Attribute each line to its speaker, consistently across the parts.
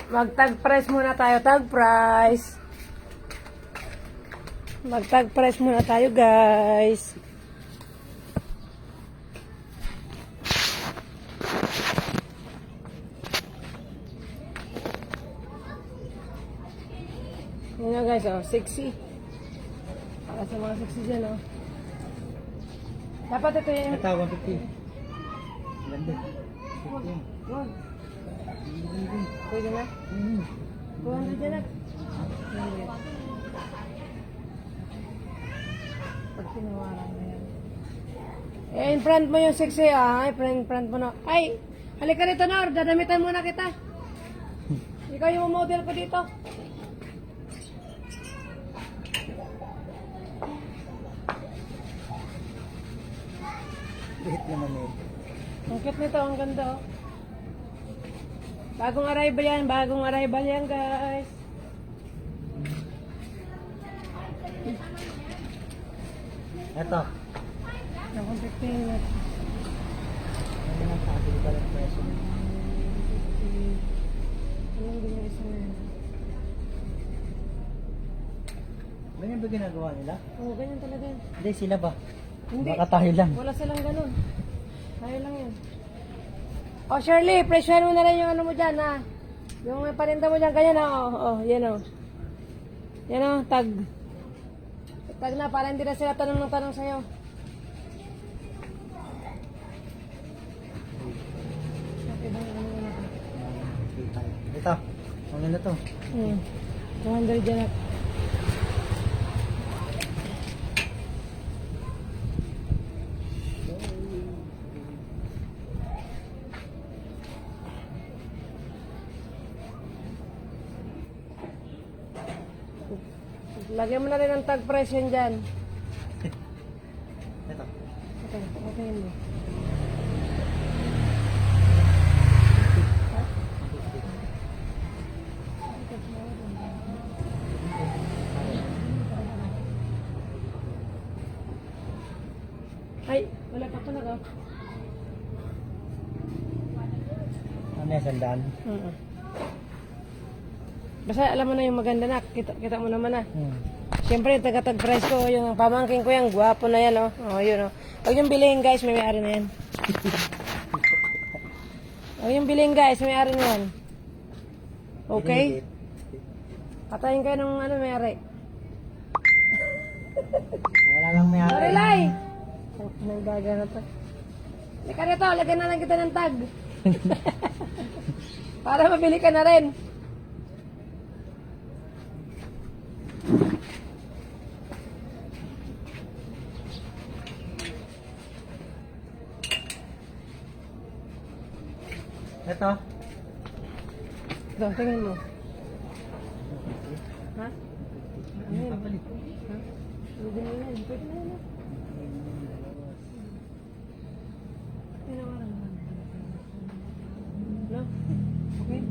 Speaker 1: Mag-tag price muna tayo. Tag price. Mag-tag price muna tayo, guys. Yun na, guys, oh. Sexy. Para sa mga sexy dyan, oh. Dapat ito yung...
Speaker 2: Ito, 150. Ganda.
Speaker 1: Wag. Pwede na? 200 dyan na. Pag tinawaran mo yan. Eh, in front mo yung sexy, ah. In front mo na. Ay! Halika rito, Nor. Dadamitan muna kita. Ikaw yung model ko dito.
Speaker 2: Hit naman eh.
Speaker 1: Ang cute nito, ang ganda, oh. Bagong arrival yan, guys.
Speaker 2: Ito.
Speaker 1: Ako, 15 minutes.
Speaker 2: Ano naman sa atin pa rin presyo.
Speaker 1: Anong binili sa mga?
Speaker 2: Ganyan ba ginagawa nila?
Speaker 1: Oo, ganyan talaga yan.
Speaker 2: Hindi, sila ba?
Speaker 1: Hindi.
Speaker 2: Baka tayo lang.
Speaker 1: Wala silang ganun. Tayo lang yan. Oh, Shirley, pressure mo na rin yung ano mo dyan, ha? Yung paninda mo dyan, ganyan, ha? Oh, yan, oh. Yan, oh, tag. Tag na, para hindi na sila tanong ng tanong sa'yo. Okay, bang ano na ito?
Speaker 2: Ito. Ang ganda to.
Speaker 1: 200 dyan, ha? Lagyan mo na rin ang tag price yan dyan.
Speaker 2: Ito.
Speaker 1: Okay, okay mo. Ay, wala pa ito nag-off.
Speaker 2: Ano yan, sandaan?
Speaker 1: Basta alam mo na yung maganda na. Kita mo naman na.
Speaker 2: Hmm.
Speaker 1: Siyempre, taga-tag price ko. Yung pamangking ko yan. Gwapo na yan, oh. Oh, yun, oh. Huwag yung bilhin, guys. May may-ari na yan. Huwag yung bilhin, guys. May may-ari na yan. Okay? Patayin kayo ng ano, may-ari.
Speaker 2: Wala lang may ari.
Speaker 1: Marilay! Oh, may baga na to. Lika na to. Lagyan na lang kita ng tag. Para mabili ka na rin.
Speaker 2: Ito.
Speaker 1: Ito, tingin mo. Ha? Ano yun?
Speaker 2: Papalit.
Speaker 1: Ha? Pwede na yan. Pwede na yan. Tinawaran naman. No? Okay?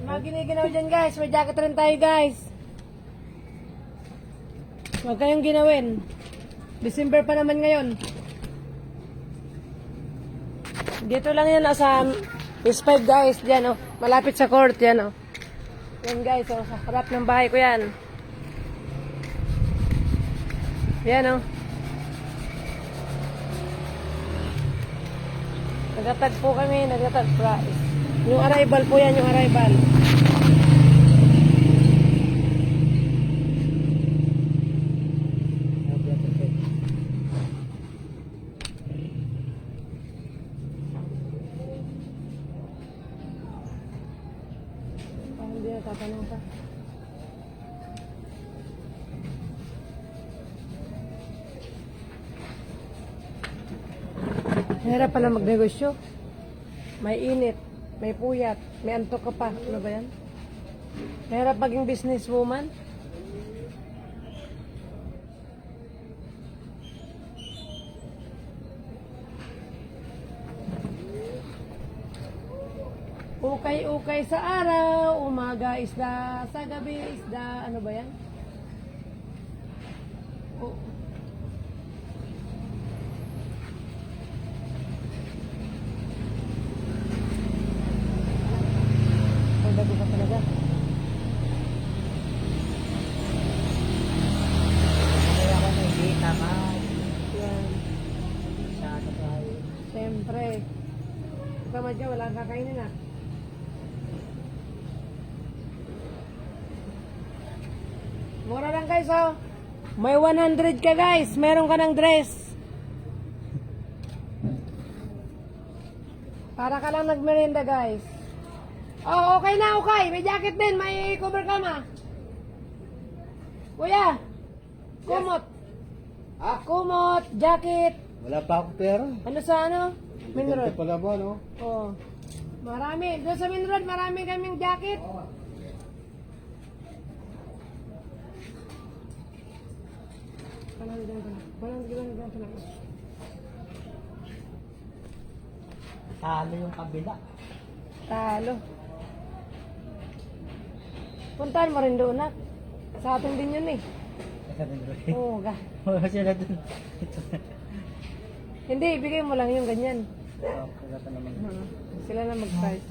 Speaker 1: Mga giniginaw dyan, guys. May jacket rin tayo, guys. Huwag kayong ginawin. December pa naman ngayon. Dito lang yan, sa S5, guys. Diyan, oh. Malapit sa court, yan, oh. Yan, guys, oh. Sa harap ng bahay ko yan. Yan, oh. Nagtatag po kami, nagtatag price. Yung arrival po yan, yung arrival. Hindi na tatanong pa. Hirap pala magnegosyo. May init, may puyat, may antok ka pa. Ano ba yan? Hirap maging businesswoman. Ukay-ukay sa araw, umaga isda, sa gabi isda, ano ba yan? Oh. Siyempre. Tamad ka, wala kang kakainin ah. Mura lang guys oh. May 100 ka guys. Meron ka ng dress. Para ka lang nagmerienda guys. Oh, okay na, okay. May jacket din. May cover ka ma. Kuya. Kumot.
Speaker 2: Ah?
Speaker 1: Kumot, jacket.
Speaker 2: Wala pa ako pera.
Speaker 1: Ano sa ano? Main road.
Speaker 2: pala ba, no?
Speaker 1: Oo. Marami. Doon sa main road, marami kaming jacket.
Speaker 2: Talo yung kabila.
Speaker 1: Talo. Puntahan mo rin doon, nak. Sa atin din yun eh. Oo, ga.
Speaker 2: Wala sila dun.
Speaker 1: Hindi, ibigay mo lang yung ganyan.
Speaker 2: Kagata naman.
Speaker 1: Sila na mag-price.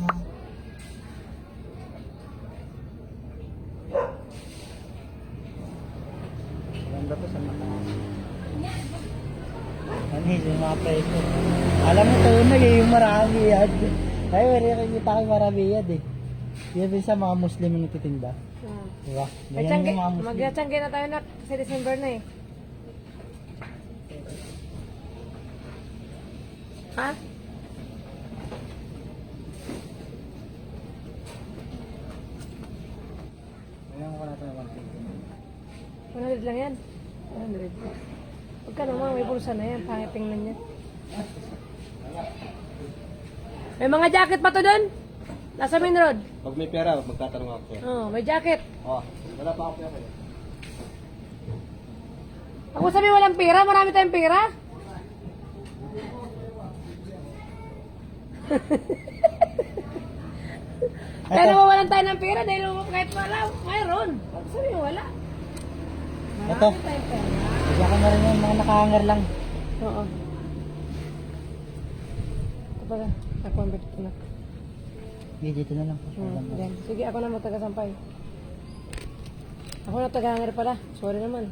Speaker 2: Ganda to sa mga. Ano yung mga preso. Alam mo tunog eh, yung marami yan. Ay, nakikita ko yung marami yan eh. Yan din sa mga Muslim yung nagtitinda. Diba? Ganyan yung mga Muslim.
Speaker 1: Mag-tsangge na tayo na kasi December na eh. Ha?
Speaker 2: Ngayon ko na ito naman.
Speaker 1: 100 lang yan. 100. Huwag ka naman, may bulsa na yan. Pangit tingnan niya. May mga jacket pa to doon? Nasa main road?
Speaker 3: Pag may pera, magtatanong ako.
Speaker 1: Oo, may jacket.
Speaker 3: Oh, wala pa ako pera.
Speaker 1: Ako sabi walang pera, marami tayong pera. Kaya nawawalan tayo ng pera dahil kahit wala, mayroon. Ako sabi wala.
Speaker 2: Ito.
Speaker 1: Marami tayong pera.
Speaker 2: Bigyan ko na rin yung mga nakahangar lang.
Speaker 1: Oo. Kapag nakonvert ko na.
Speaker 2: Sige, dito na lang.
Speaker 1: Yan. Sige, ako na magtaga-sampay. Ako na taga-hanger pala. Sorry naman.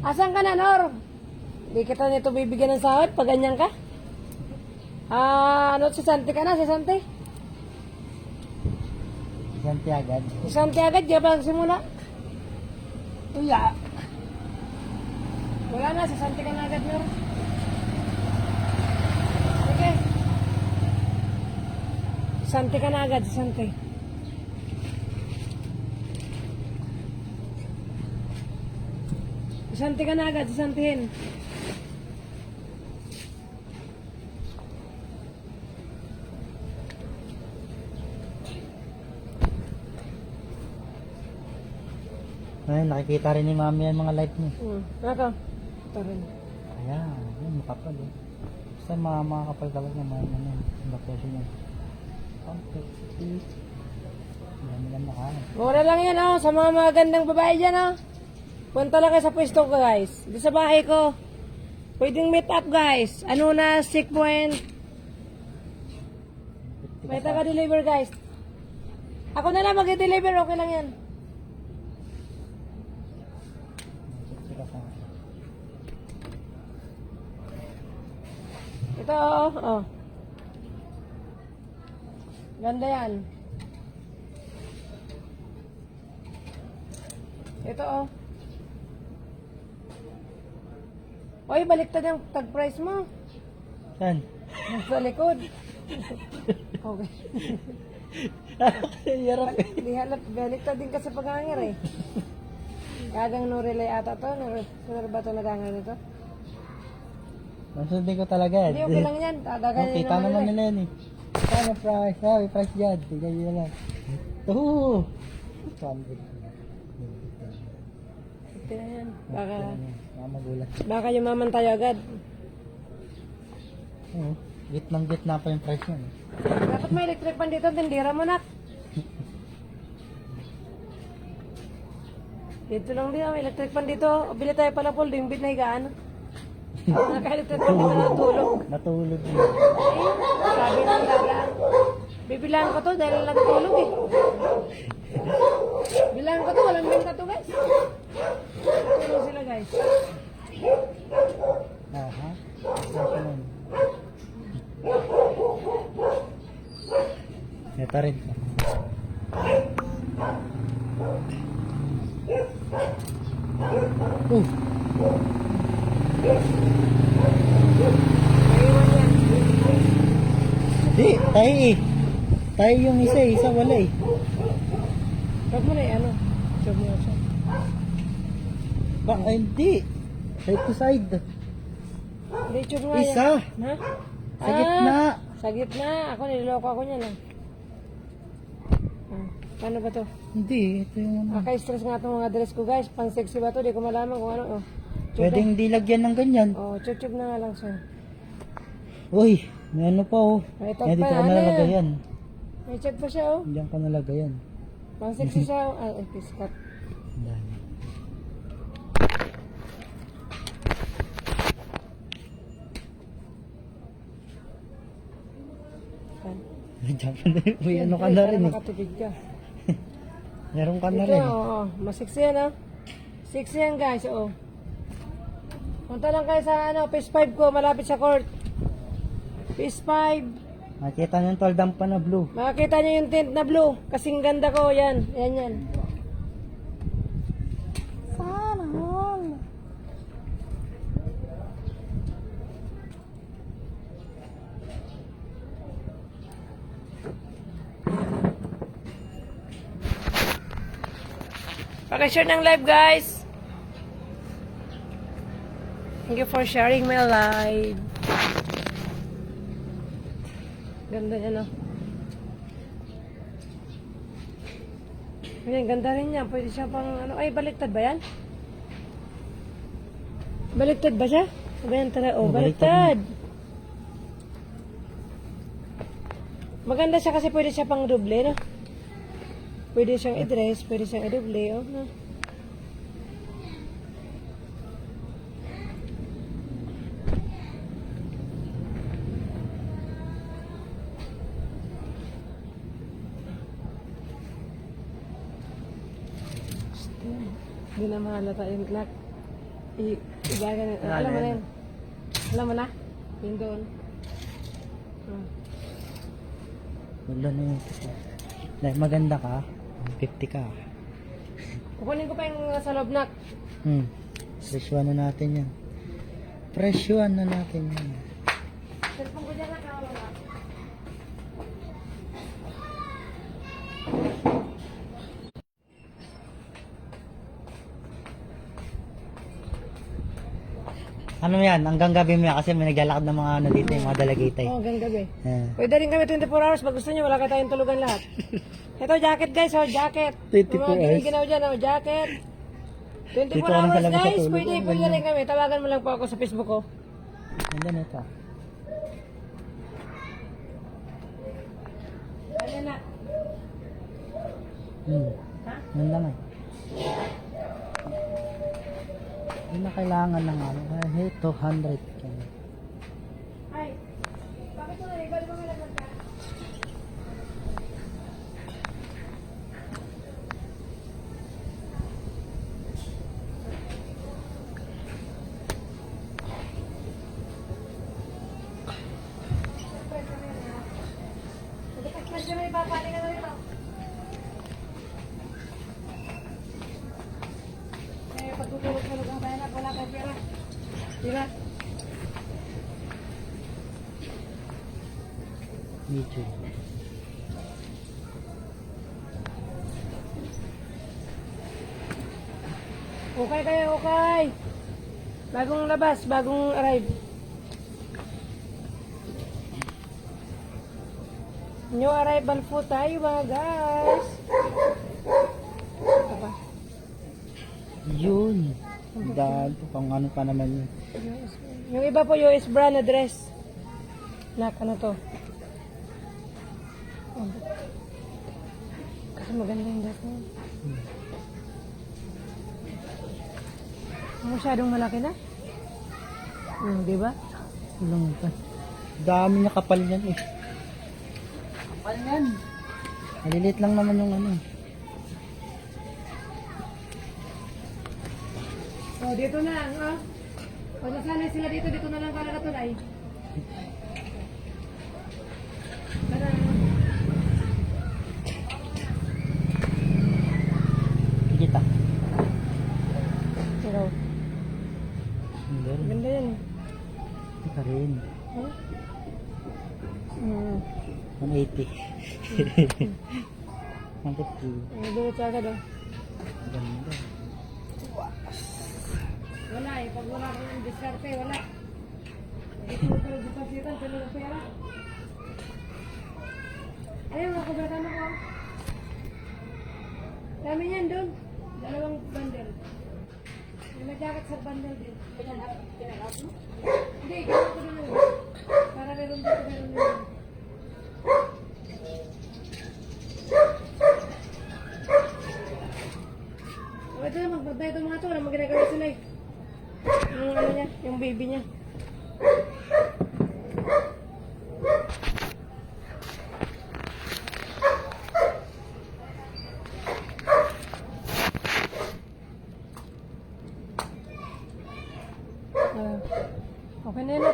Speaker 1: Asan ka na, Nor? Di kita nito bibigyan ng sahod pag ganyan ka? Ano, si Santi ka na? Si Santi?
Speaker 2: Santi agad.
Speaker 1: Si Santi agad, di ba simula? Uya. Wala na, si Santi ka na agad, Nor. Sige. Santi ka na agad, si Santi. Si Santi ka na agad, si Santihin.
Speaker 2: Ayun, nakikita rin ni Mami yung mga live niya.
Speaker 1: Ito. Ito rin.
Speaker 2: Ayan, yun, makapal eh. Basta mga kapal talaga, mga ano, yung bakasyon niya. Okay, dami lang makain.
Speaker 1: Mura lang yan, oh. Sa mga magandang babae dyan, oh. Punta lang kayo sa pwesto ko, guys. Di sa bahay ko. Pwedeng meet up, guys. Ano na, sick point. May taga-deliver, guys. Ako na lang mag-deliver, okay lang yan. Ito, oh. Ganda yan. Ito, oh. Oy, baliktad yung tag price mo.
Speaker 2: Saan?
Speaker 1: Sa likod. Okay.
Speaker 2: Yarap eh.
Speaker 1: Di halap, baliktad din kasi pag-hanger eh. Gagang no relay ata to. Sunod ba ito nag-hanger nito?
Speaker 2: Masundin ko talaga yan.
Speaker 1: Hindi, okay lang yan. Gaganyan
Speaker 2: Oh, kita naman nila yan eh. Kaya price, may price dyan. Tignan nyo lang. Oo. 100.
Speaker 1: Ito na yan.
Speaker 2: Mga magulat.
Speaker 1: Baka yumaman tayo agad.
Speaker 2: Oo. Gitnang-gitna pa yung price yan.
Speaker 1: Dapat may electric pan dito. Tindira mo nak. Dito lang din. May electric pan dito. Bili tayo pala po. Limbit na higaan. Naka-electric pan dito natulog.
Speaker 2: Natulog yun.
Speaker 1: Sabi ng dalaan. Bibilang ko to dahil natulog eh. Bilang ko to. Walang benta to guys. Natulog sila guys.
Speaker 2: Aha. Ito rin.
Speaker 1: Naiwan yan.
Speaker 2: Di, tayo eh. Tayo yung isa eh, isa wala eh.
Speaker 1: Huwag mo na ano. Job mo siya.
Speaker 2: Ay, hindi. Side to side.
Speaker 1: Hindi, job nga yan.
Speaker 2: Isa.
Speaker 1: Ha?
Speaker 2: Sa gitna.
Speaker 1: Sa gitna. Ako, niloloko ako niyan ah. Paano ba to?
Speaker 2: Hindi, ito yung ano.
Speaker 1: Kaka-stress nga itong mga dress ko guys. Pang-sexy ba to? Di ko malaman kung ano. Oh.
Speaker 2: Pwedeng hindi lagyan ng ganyan.
Speaker 1: Oh, chub na nga lang siya.
Speaker 2: Uy, may ano pa oh.
Speaker 1: May tag
Speaker 2: Yan, dito
Speaker 1: pa,
Speaker 2: ka
Speaker 1: ano?
Speaker 2: nalagay yan.
Speaker 1: May chub pa siya oh.
Speaker 2: Diyan ka nalagay yan.
Speaker 1: Pang-sexy siya. Ay, piskat.
Speaker 2: Ang dami. Diyan ka na rin. Uy, ano ka na rin eh.
Speaker 1: Makatipid ka.
Speaker 2: Meron ka na
Speaker 1: Ito,
Speaker 2: rin.
Speaker 1: oo. Masiksi yan ah. Sexy yan guys, oo. Punta lang kayo sa ano, Phase 5 ko, malapit sa court. Phase 5.
Speaker 2: Nakita niyo yung toldam pa na blue.
Speaker 1: Makakita niyo yung tint na blue. Kasing ganda ko, yan. Yan.
Speaker 2: Sana all.
Speaker 1: Paki-share ng live guys. Thank you for sharing my live. Ganda niya, no? Ayan, ganda rin niya. Pwede siya pang, ano, ay, baliktad ba yan? Baliktad ba siya? O ba yan talaga? Oh, baliktad. Maganda siya kasi pwede siya pang doble, no? Pwede siyang i-dress, pwede siyang i-doble, oh, no? Hindi na mahalata yung nak. Igagan. Alam mo na yan. Alam mo na? Yung doon.
Speaker 2: Wala na yun. Like, maganda ka. 50 ka.
Speaker 1: Kukunin ko pa yung sa loob nak.
Speaker 2: Presyuan na natin yan. Presyuan na natin yan.
Speaker 1: Cellphone ko dyan nak. Wala.
Speaker 2: Ano yan? Hanggang gabi mo yan kasi may naglalakad ng mga ano dito, yung mga dalagitay.
Speaker 1: Oo, hanggang gabi.
Speaker 2: Yeah.
Speaker 1: Pwede rin kami 24 hours. Pag gusto nyo, wala ka tayong tulugan lahat. Ito, jacket guys. Oh, jacket.
Speaker 2: 24
Speaker 1: Yung mga
Speaker 2: hours?
Speaker 1: giniginaw dyan, oh, jacket. 24
Speaker 2: Dito ka lang
Speaker 1: hours
Speaker 2: talaga sa
Speaker 1: guys.
Speaker 2: tulog.
Speaker 1: Pwede rin kami. Tawagan mo lang po ako sa Facebook ko.
Speaker 2: Ganda na ito.
Speaker 1: Ano na? Ha?
Speaker 2: Ganda nga. Hindi na kailangan ng ano. Hey, 200.
Speaker 1: Ay, bakit mo na? Ibalik mo nga lang ka. Kasi may papalingan na rito. Eh, pagtutulog-tulog ang bayan at wala kang pera. Diba?
Speaker 2: Medyo.
Speaker 1: Okay kayo, okay. Bagong labas, bagong arrive. New arrival po tayo mga guys. Ito pa.
Speaker 2: Yun. Dahil pang ano pa naman yun.
Speaker 1: Yung iba po US brand na dress. Nak, ano to? Oh. Kasi maganda yung dress mo. Masyadong malaki na. Di ba?
Speaker 2: Ilang pa. Dami niya kapal yan eh. Kapal yan. Malilit lang naman yung ano.
Speaker 1: Oh, dito na lang, oh. O, nasanay sila dito na lang para katulay. Tara.
Speaker 2: 180 pa rin.
Speaker 1: Huh? Hmm.
Speaker 2: 180. 150.
Speaker 1: Dulot sa agad, oh.
Speaker 2: Ganda.
Speaker 1: Wala eh. Pag wala ko ng diskarte, wala. Ito mo pero dipasitan, tuloy ng pera. Ayun, mga kubratano ko. Dami yan doon. 2 bundle. May jacket sa bundle din. Pinag-out mo? Hindi, gano'n ko rin yun. Para meron dito, meron din. O ito, magbagday itong mga ito. Walang maginagawa sila eh. Yung ano niya, yung baby niya. Okay na yun.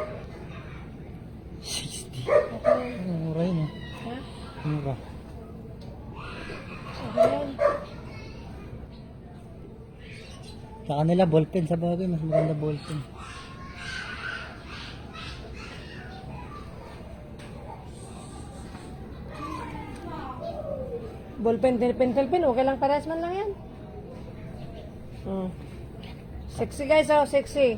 Speaker 2: 60.
Speaker 1: Okay na yun.
Speaker 2: Mura yun, eh.
Speaker 1: Ha?
Speaker 2: Mura.
Speaker 1: Okay na yun.
Speaker 2: Sa kanila, ballpen sa bagay. Mas maganda ballpen.
Speaker 1: Ballpen, pencil pen, okay lang parehas man lang yan. Sexy guys, oh, sexy.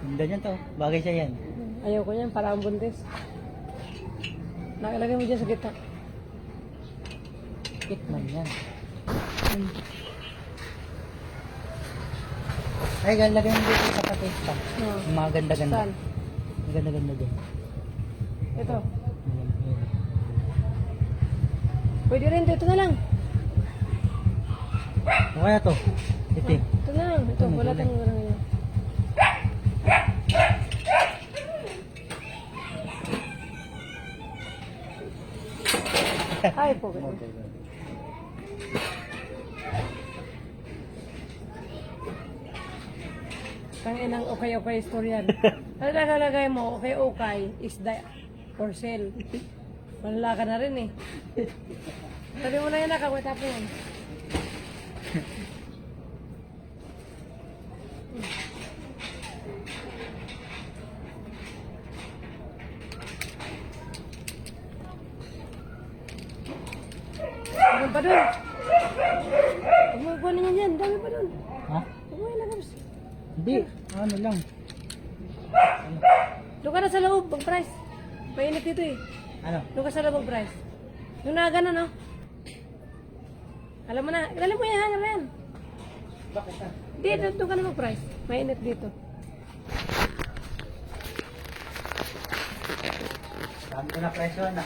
Speaker 2: Ganda niyan to. Bagay siya yan.
Speaker 1: Ayaw ko yan, para ang buntis. Nakalagay mo dyan sa gitna.
Speaker 2: Kitman yan. Ay, lagay mo dito sa patesta.
Speaker 1: Oh.
Speaker 2: Yung mga ganda-ganda.
Speaker 1: Saan?
Speaker 2: Yung ganda-ganda dyan.
Speaker 1: Ito.
Speaker 2: Ayan, ayan.
Speaker 1: Pwede rin, ito na lang.
Speaker 2: Okay na to. Ito eh.
Speaker 1: Ito na lang. Ito, wala tayong ano yan. Ay, po. Tanginang okay istoryan. Ano nakalagay mo, okay is the for sale. Malala ka na rin eh. Sabi mo na yun, nakakwita po yun. Dami pa dun. Huwag mo ikuha niya dyan, dami pa dun.
Speaker 2: Ha?
Speaker 1: Huwag mo ilagay.
Speaker 2: Hindi. Ano lang.
Speaker 1: Doon ka na sa loob, mag-price. Mainit dito eh.
Speaker 2: Ano?
Speaker 1: Doon ka sa loob, mag-price. Yung na gano'n, no? Alam mo na, ilalim mo yung hanger na yan.
Speaker 2: Bakit ah?
Speaker 1: Hindi, doon ka na mag-price. Mainit dito.
Speaker 2: Dami ko na presyo na.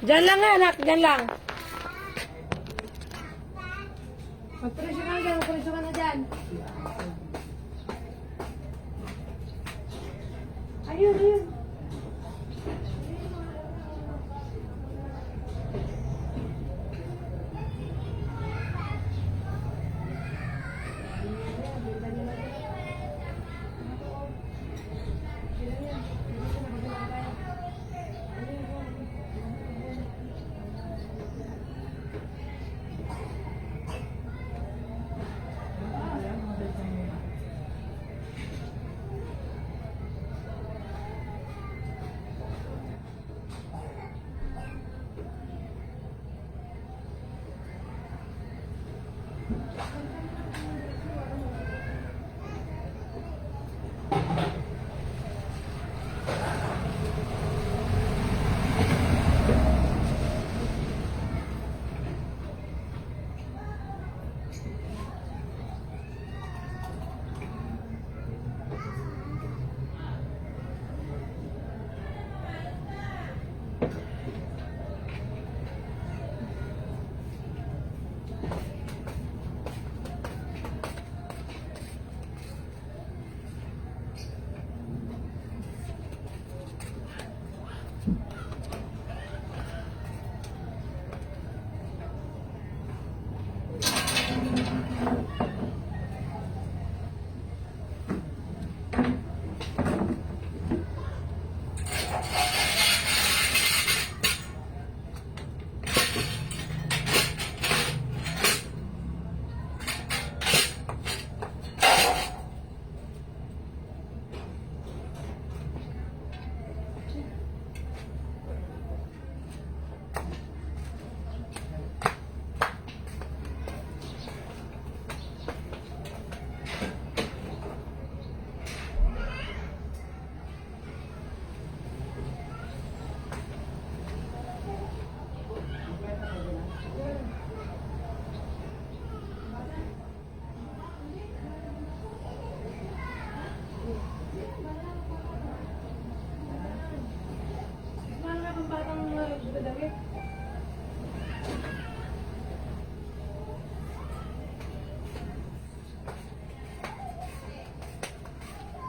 Speaker 1: Diyan lang nga, anak. Diyan lang. Magpresyo ka na dyan, magpresyo ka na dyan. Ayun, ayun.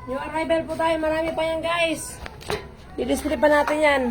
Speaker 1: Yung arrival po tayo, marami pa yan guys. I-display pa natin yan.